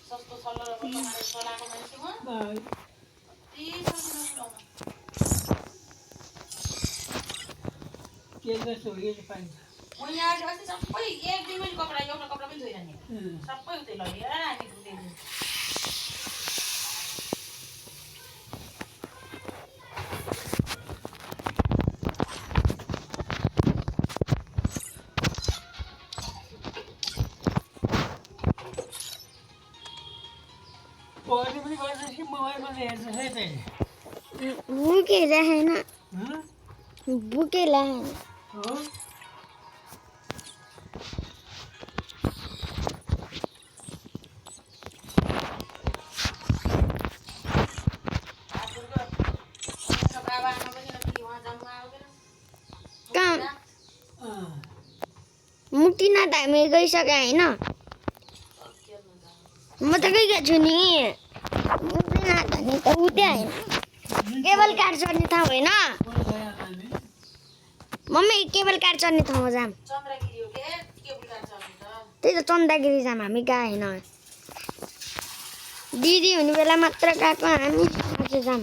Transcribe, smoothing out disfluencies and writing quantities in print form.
सस्तो सल्लो र बनाएर चलाएको मान्छे म म यहाँ अस्ति सबै एक दिनमै कपडा एउटा कपडा पनि धोइरहने सबै उतै लगेर हामी धुँदै भुकेला हैन भुकेला हैन मुटिना त हामी गइसक्यो हैन म त गइएको छु नि मुटिना त नि त उतै हैन केबल कार चढ्ने ठाउँ हैन मम्मी केबल कार चढ्ने ठाउँमा जाम त्यही त चन्दागिरी जाम हामी गए हैन दिदी हुने बेला मात्र गएको हामी आज जाम